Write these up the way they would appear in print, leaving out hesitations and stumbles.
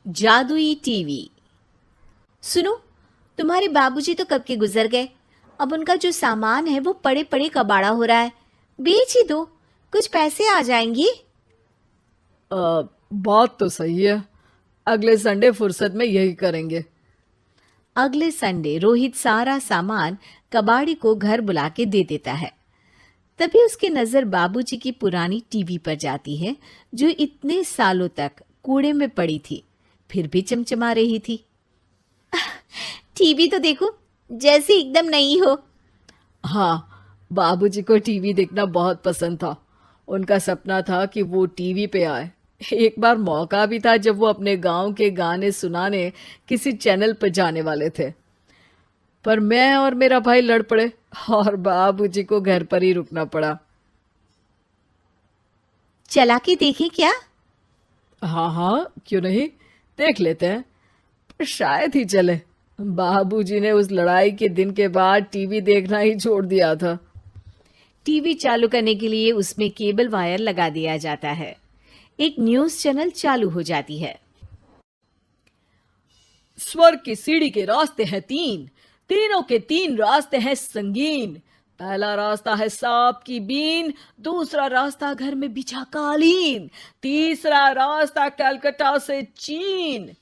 जादुई टीवी। सुनो, तुम्हारे बाबूजी तो कब के गुजर गए। अब उनका जो सामान है वो पड़े पड़े कबाड़ा हो रहा है। बेच ही दो, कुछ पैसे आ जाएंगी। बात तो सही है। अगले संडे फुर्सत में यही करेंगे। अगले संडे रोहित सारा सामान कबाड़ी को घर बुला के दे देता है। तभी उसकी नजर बाबूजी की पुरानी टीवी पर जाती है, जो इतने सालों तक कूड़े में पड़ी थी, फिर भी चमचमा रही थी। टीवी तो देखो, जैसे एकदम नई हो। हाँ, बाबूजी को टीवी देखना बहुत पसंद था। उनका सपना था कि वो टीवी पे आए। एक बार मौका भी था जब वो अपने गांव के गाने सुनाने किसी चैनल पर जाने वाले थे, पर मैं और मेरा भाई लड़ पड़े और बाबूजी को घर पर ही रुकना पड़ा। चला के देखें क्या? हाँ हाँ, क्यों नहीं, देख लेते हैं। पर शायद ही चले। बाबूजी ने उस लड़ाई के दिन के बाद टीवी देखना ही छोड़ दिया था। टीवी चालू करने के लिए उसमें केबल वायर लगा दिया जाता है। एक न्यूज चैनल चालू हो जाती है। स्वर्ग की सीढ़ी के रास्ते हैं तीन, तीनों के तीन रास्ते हैं संगीन। पहला रास्ता है सांप की बीन, दूसरा रास्ता घर में बिछा कालीन, तीसरा रास्ता कलकत्ता से चीन।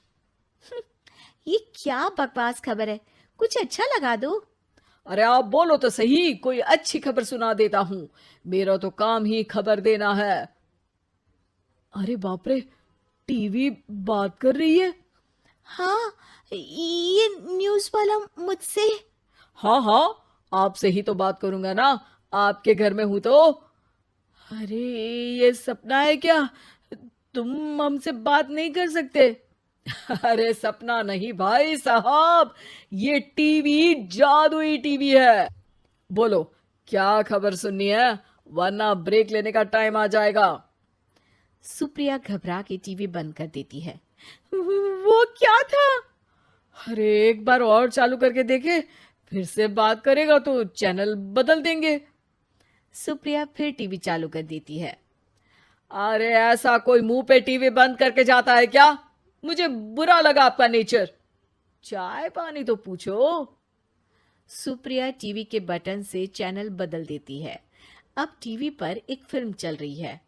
ये क्या बकवास खबर है, कुछ अच्छा लगा दो। अरे आप बोलो तो सही, कोई अच्छी खबर सुना देता हूं। मेरा तो काम ही खबर देना है। अरे बाप रे, टीवी बात कर रही है। हाँ, ये न्यूज वाला मुझसे। हाँ हाँ, आपसे ही तो बात करूंगा ना, आपके घर में हूं तो। अरे, ये सपना है क्या? तुम हमसे बात नहीं कर सकते? अरे सपना नहीं भाई साहब, ये टीवी जादुई टीवी है। बोलो, क्या खबर सुननी है, वरना ब्रेक लेने का टाइम आ जाएगा। सुप्रिया घबरा के टीवी बंद कर देती है। वो क्या था? अरे एक बार और चालू करके देखे, फिर से बात करेगा तो चैनल बदल देंगे। सुप्रिया फिर टीवी चालू कर देती है। अरे ऐसा कोई मुंह पे टीवी बंद करके जाता है क्या? मुझे बुरा लगा आपका नेचर। चाय पानी तो पूछो। सुप्रिया टीवी के बटन से चैनल बदल देती है। अब टीवी पर एक फिल्म चल रही है।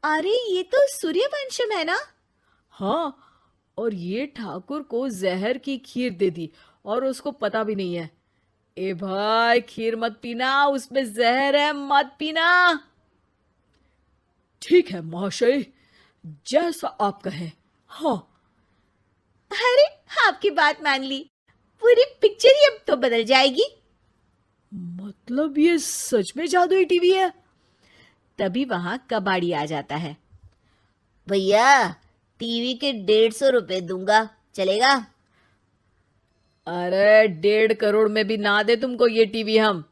अरे ये तो सूर्यवंशम है ना? हाँ, और ये ठाकुर को जहर की खीर दे दी और उसको पता भी नहीं है। ए भाई, खीर मत पीना, उसमें जहर है, मत पीना। ठीक है महाशय, जैसा आप कहें। हाँ। अरे, आपकी बात मान ली, पूरी पिक्चर ही अब तो बदल जाएगी। मतलब ये सच में जादुई टीवी है? तभी वहां कबाड़ी आ जाता है। भैया, टीवी के 150 रुपए दूंगा, चलेगा? अरे 1.5 करोड़ में भी ना दे तुमको ये टीवी हम।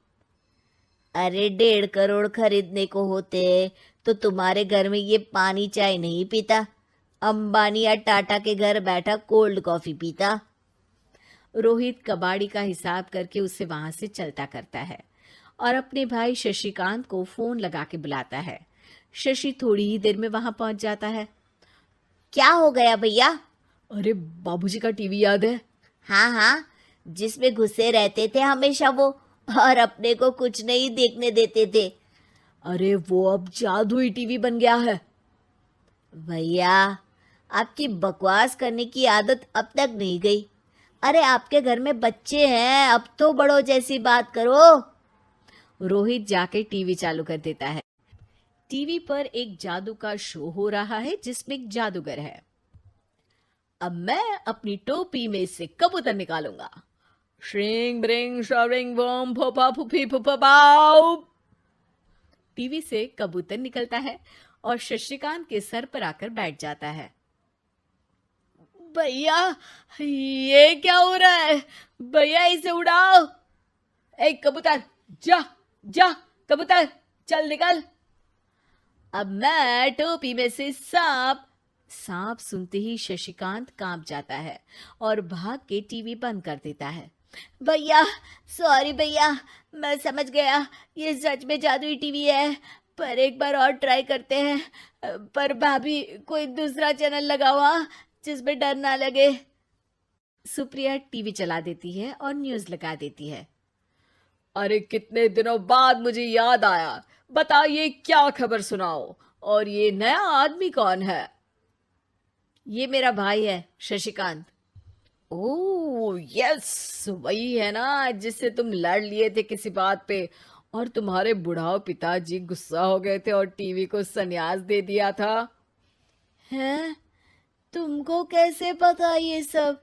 अरे 1.5 करोड़ खरीदने को होते तो तुम्हारे घर में ये पानी चाय नहीं पीता, अंबानी या टाटा के घर बैठा कोल्ड कॉफी पीता। रोहित कबाड़ी का हिसाब करके उसे वहां से चलता करता है और अपने भाई शशिकांत को फोन लगा के बुलाता है। शशि थोड़ी ही देर में वहां पहुंच जाता है। क्या हो गया भैया? अरे बाबूजी का टीवी याद है? हाँ हाँ, जिसमें घुसे रहते थे हमेशा वो, और अपने को कुछ नहीं देखने देते थे। अरे वो अब जादुई टीवी बन गया है। भैया, आपकी बकवास करने की आदत अब तक नहीं गई। अरे आपके घर में बच्चे हैं, अब तो बड़ों जैसी बात करो। रोहित जाके टीवी चालू कर देता है। टीवी पर एक जादू का शो हो रहा है जिसमें एक जादूगर है। अब मैं अपनी टोपी में से कबूतर निकालूंगा। श्रिंग ब्रिंग शरिंग बम फपा फुफी फुफा बाउ। टीवी से कबूतर निकलता है और शशिकांत के सर पर आकर बैठ जाता है। भैया, ये क्या हो रहा है? भैया इसे उड़ाओ। ए कबूतर, जा जा, कबूतर चल निकल। अब मैं टोपी में से सांप। सांप सुनते ही शशिकांत कांप जाता है और भाग के टीवी बंद कर देता है। भैया, सॉरी भैया, मैं समझ गया ये सच में जादुई टीवी है, पर एक बार और ट्राई करते हैं। पर भाभी, कोई दूसरा चैनल लगाओ। हाँ, जिसमें डर ना लगे। सुप्रिया टीवी चला देती है और न्यूज लगा देती है। अरे कितने दिनों बाद मुझे याद आया, बताइए क्या खबर सुनाओ। और ये नया आदमी कौन है? ये मेरा भाई है शशिकांत। ओह यस, वही है ना जिससे तुम लड़ लिए थे किसी बात पे, और तुम्हारे बुढ़ाओ पिताजी गुस्सा हो गए थे और टीवी को संन्यास दे दिया था। हैं? तुमको कैसे पता ये सब?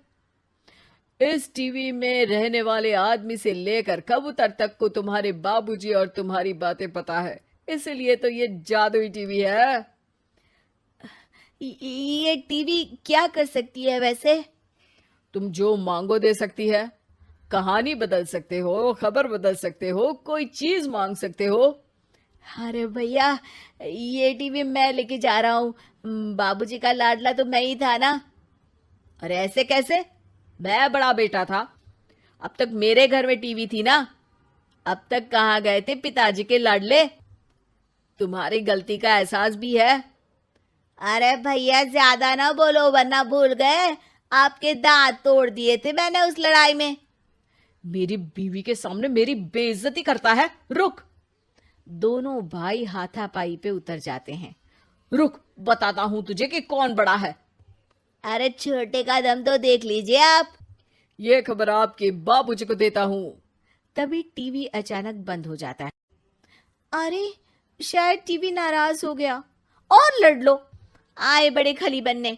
इस टीवी में रहने वाले आदमी से लेकर कबूतर तक को तुम्हारे बाबूजी और तुम्हारी बातें पता है, इसलिए तो ये जादुई टीवी है। ये टीवी क्या कर सकती है वैसे? तुम जो मांगो दे सकती है। कहानी बदल सकते हो, खबर बदल सकते हो, कोई चीज मांग सकते हो। अरे भैया, ये टीवी मैं लेके जा रहा हूँ। बाबूजी का लाडला तो मैं ही था ना। अरे ऐसे कैसे? मैं बड़ा बेटा था, अब तक मेरे घर में टीवी थी ना। अब तक कहाँ गए थे पिताजी के लाडले? तुम्हारी गलती का एहसास भी है। अरे भैया, ज्यादा ना बोलो वरना भूल गए आपके दांत तोड़ दिए थे मैंने उस लड़ाई में। मेरी बीवी के सामने मेरी बेइज्जती करता है। रुक। दोनों भाई हाथापाई पे उतर जाते हैं। रुक, बताता हूं तुझे कि कौन बड़ा है। अरे छोटे का दम तो देख लीजिए आप। ये खबर आपके बाबूजी को देता हूं। तभी टीवी अचानक बंद हो जाता है। अरे शायद टीवी नाराज हो गया। और लड़ लो, आए बड़े खली बनने।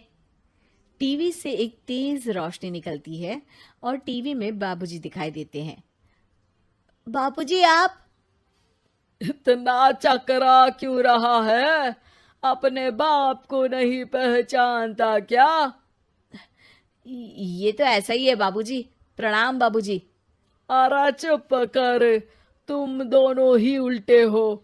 टीवी से एक तेज रोशनी निकलती है और टीवी में बाबूजी दिखाई देते हैं। बाबूजी आप? इतना चकरा क्यों रहा है? अपने बाप को नहीं पहचानता क्या? ये तो ऐसा ही है बाबूजी। प्रणाम बाबूजी। अरे चुप कर, तुम दोनों ही उल्टे हो।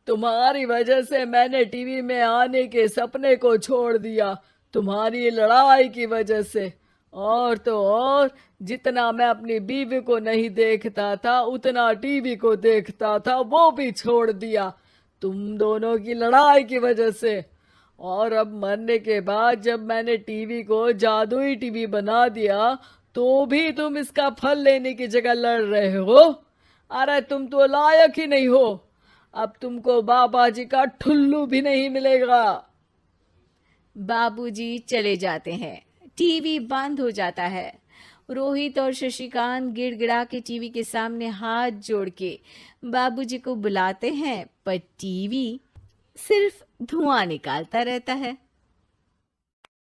तुम्हारी वजह से मैंने टीवी में आने के सपने को छोड़ दिया, तुम्हारी लड़ाई की वजह से। और तो और, जितना मैं अपनी बीवी को नहीं देखता था उतना टीवी को देखता था, वो भी छोड़ दिया तुम दोनों की लड़ाई की वजह से। और अब मरने के बाद जब मैंने टीवी को जादुई टीवी बना दिया तो भी तुम इसका फल लेने की जगह लड़ रहे हो। अरे तुम तो लायक ही नहीं हो। अब तुमको बाबा जी का ठुल्लू भी नहीं मिलेगा। बाबूजी चले जाते हैं। टीवी बंद हो जाता है। रोहित और शशिकांत गिड़गिड़ा के टीवी के सामने हाथ जोड़ के बाबूजी को बुलाते हैं, पर टीवी सिर्फ धुआं निकालता रहता है।